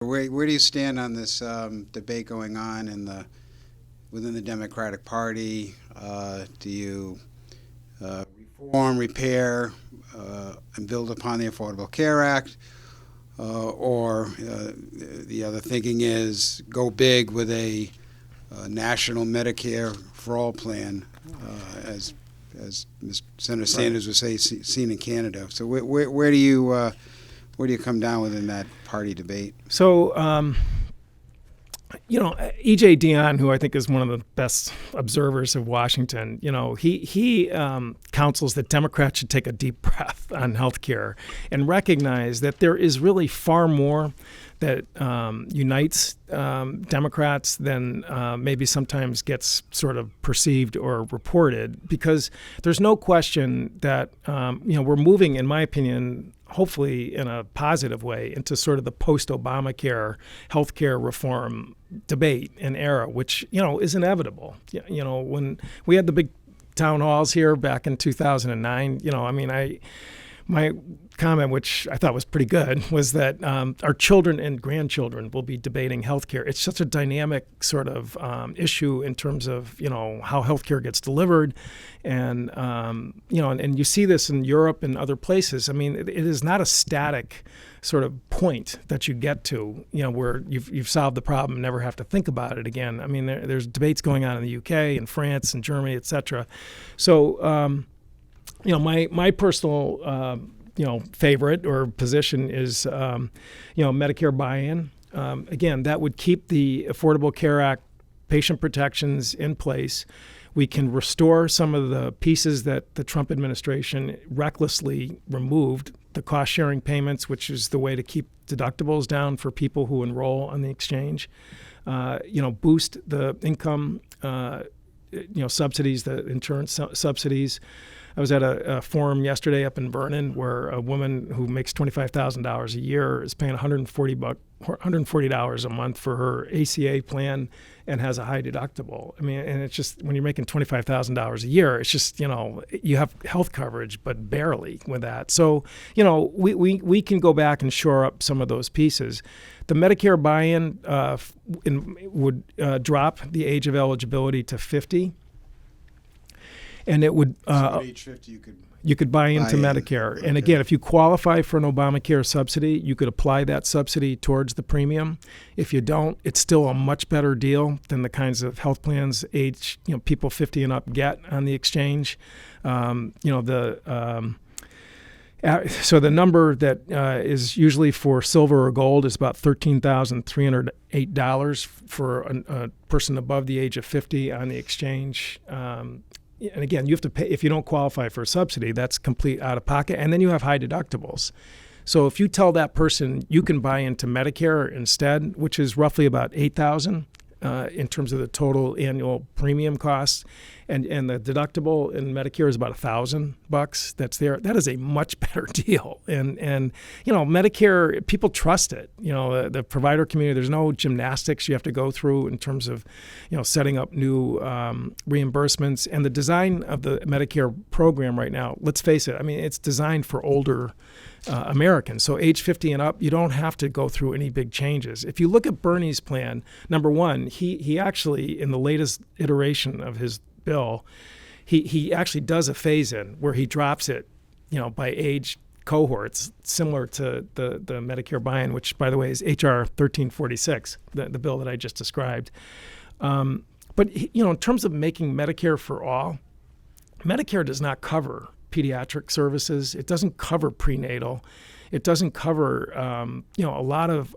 Where do you stand on this debate going on within the Democratic Party? Do you reform, repair, and build upon the Affordable Care Act? Or the other thinking is go big with a national Medicare for all plan, as Senator Sanders would say, seen in Canada. So where do you come down within that party debate? So, E.J. Dionne, who I think is one of the best observers of Washington, he counsels that Democrats should take a deep breath on healthcare and recognize that there is really far more that unites Democrats than maybe sometimes gets sort of perceived or reported, because there's no question that we're moving, in my opinion, hopefully in a positive way, into sort of the post-Obamacare healthcare reform debate and era, which is inevitable. When we had the big town halls here back in 2009, my comment, which I thought was pretty good, was that our children and grandchildren will be debating healthcare. It's such a dynamic sort of issue in terms of how healthcare gets delivered, and and you see this in Europe and other places. I mean, it is not a static sort of point that you get to, where you've solved the problem and never have to think about it again. I mean, there's debates going on in the UK and France and Germany, et cetera. So. My personal, favorite or position is, Medicare buy-in. Again, that would keep the Affordable Care Act patient protections in place. We can restore some of the pieces that the Trump administration recklessly removed, the cost-sharing payments, which is the way to keep deductibles down for people who enroll on the exchange. Boost the income, subsidies, the insurance subsidies. I was at a forum yesterday up in Vernon where a woman who makes $25,000 a year is paying $140 a month for her ACA plan and has a high deductible. I mean, and it's just, when you're making $25,000 a year, it's just, you have health coverage, but barely with that. So, we can go back and shore up some of those pieces. The Medicare buy-in would drop the age of eligibility to 50. And it would at age 50 you could buy into Medicare. Okay. And again, if you qualify for an Obamacare subsidy, you could apply that subsidy towards the premium. If you don't, it's still a much better deal than the kinds of health plans people 50 and up get on the exchange. So the number that is usually for silver or gold is about $13,308 for a person above the age of 50 on the exchange. And again, you have to pay, if you don't qualify for a subsidy, that's complete out of pocket. And then you have high deductibles. So if you tell that person you can buy into Medicare instead, which is roughly about $8,000 in terms of the total annual premium cost, and the deductible in Medicare is about $1,000 that's there, that is a much better deal. And Medicare, people trust it. The provider community, there's no gymnastics you have to go through in terms of setting up new reimbursements. And the design of the Medicare program right now, let's face it, I mean, it's designed for older Americans. So age 50 and up, you don't have to go through any big changes. If you look at Bernie's plan, number one, he actually, in the latest iteration of his bill, he actually does a phase-in where he drops it, by age cohorts, similar to the Medicare buy-in, which, by the way, is H.R. 1346, the bill that I just described. But in terms of making Medicare for all, Medicare does not cover pediatric services. It doesn't cover prenatal. It doesn't cover a lot of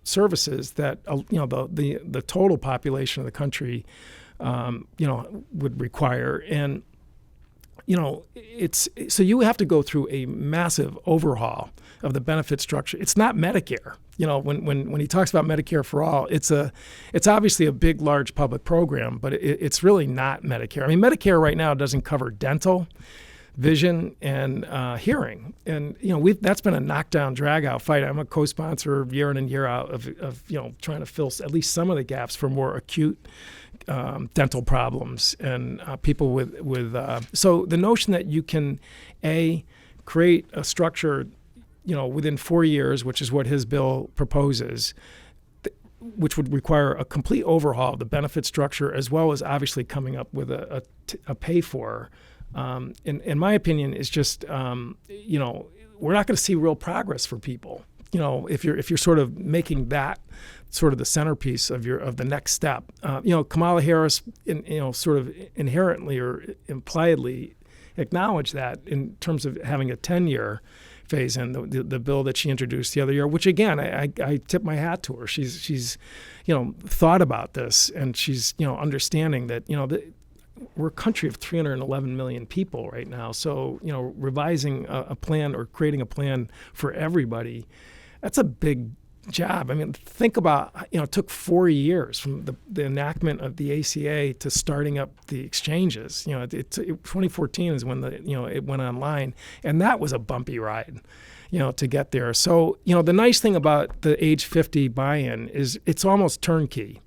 services that the total population of the country would require. And it's so you have to go through a massive overhaul of the benefit structure. It's not Medicare. When he talks about Medicare for all, it's obviously a big, large public program, but it's really not Medicare. I mean, Medicare right now doesn't cover dental, vision, and hearing. And that's been a knockdown, drag-out fight. I'm a co-sponsor year in and year out of trying to fill at least some of the gaps for more acute dental problems and people with. So the notion that you can create a structure within 4 years, which is what his bill proposes, which would require a complete overhaul of the benefit structure, as well as obviously coming up with a pay for. In my opinion, is just we're not going to see real progress for people. If you're sort of making that sort of the centerpiece of the next step. Kamala Harris, sort of inherently or impliedly acknowledged that in terms of having a 10-year phase in the bill that she introduced the other year, which again I tip my hat to her. She's thought about this, and she's understanding that we're a country of 311 million people right now. So revising a plan or creating a plan for everybody, that's a big job. I mean, think about, it took 4 years from the enactment of the ACA to starting up the exchanges. 2014 is when it went online, and that was a bumpy ride, to get there. So, the nice thing about the age 50 buy-in is it's almost turnkey.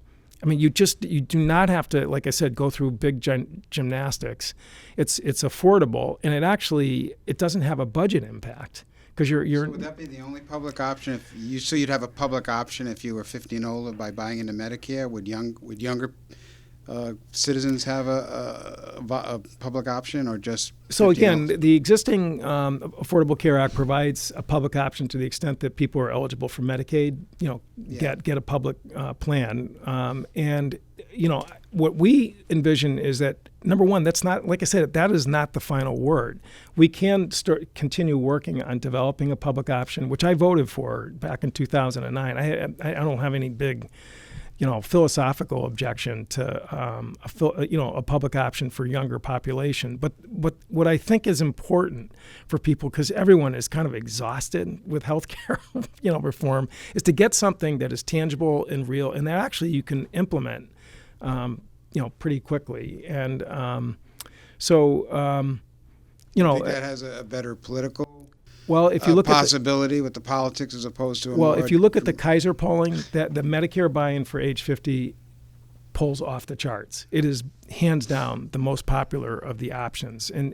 I mean, you do not have to, like I said, go through big gymnastics. It's affordable, and it doesn't have a budget impact. Because So would that be the only public option? So you'd have a public option if you were 50 and older by buying into Medicare. Would younger citizens have a public option, or just? So again, the existing Affordable Care Act provides a public option to the extent that people are eligible for Medicaid. Get a public plan, and what we envision is that, number one, that's not, like I said, that is not the final word. We can continue working on developing a public option, which I voted for back in 2009. I don't have any big, philosophical objection to a public option for younger population. But what I think is important for people, because everyone is kind of exhausted with healthcare, reform, is to get something that is tangible and real, and that actually you can implement pretty quickly. And so that has a better political if you look possibility with the politics as opposed to if you look at the Kaiser polling, that the Medicare buy-in for age 50 pulls off the charts. It is hands down the most popular of the options, and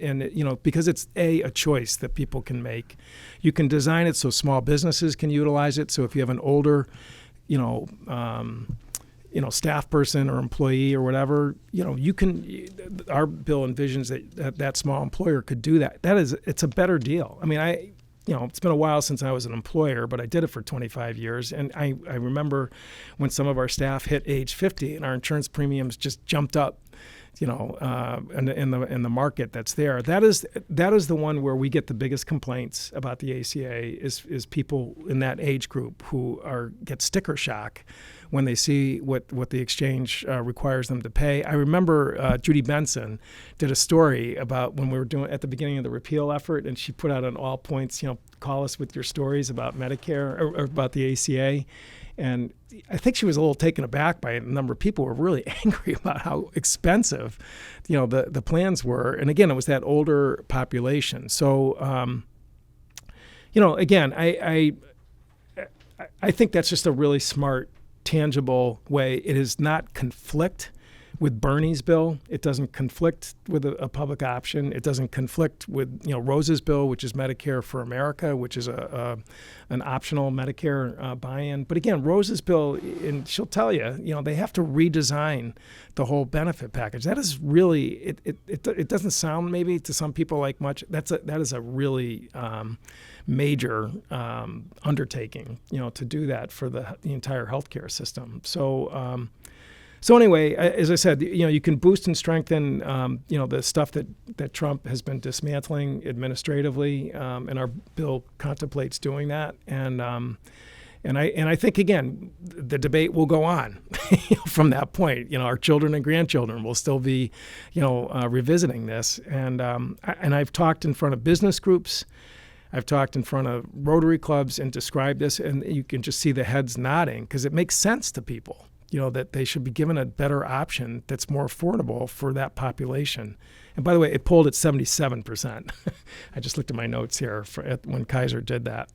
because it's a choice that people can make. You can design it so small businesses can utilize it. So if you have an older, staff person or employee or whatever, you can. Our bill envisions that small employer could do that. It's a better deal. I mean, it's been a while since I was an employer, but I did it for 25 years, and I remember when some of our staff hit age 50 and our insurance premiums just jumped up. In the market that's there. That is the one where we get the biggest complaints about the ACA is people in that age group who get sticker shock when they see what the exchange requires them to pay. I remember Judy Benson did a story about when we were doing at the beginning of the repeal effort, and she put out on all points, call us with your stories about Medicare or about the ACA. And I think she was a little taken aback by a number of people who were really angry about how expensive, the plans were. And again, it was that older population. So, again, I think that's just a really smart, tangible way. It does not conflict with Bernie's bill. It doesn't conflict with a public option. It doesn't conflict with Rose's bill, which is Medicare for America, which is an optional Medicare buy-in. But again, Rose's bill, and she'll tell you, they have to redesign the whole benefit package. That is really it doesn't sound maybe to some people like much. That is a really major undertaking, to do that for the entire healthcare system. So anyway, as I said, you can boost and strengthen, the stuff that Trump has been dismantling administratively, and our bill contemplates doing that. And I think, again, the debate will go on from that point. Our children and grandchildren will still be, revisiting this. And I've talked in front of business groups. I've talked in front of Rotary clubs and described this, and you can just see the heads nodding because it makes sense to people. That they should be given a better option that's more affordable for that population. And by the way, it polled at 77%. I just looked at my notes here when Kaiser did that.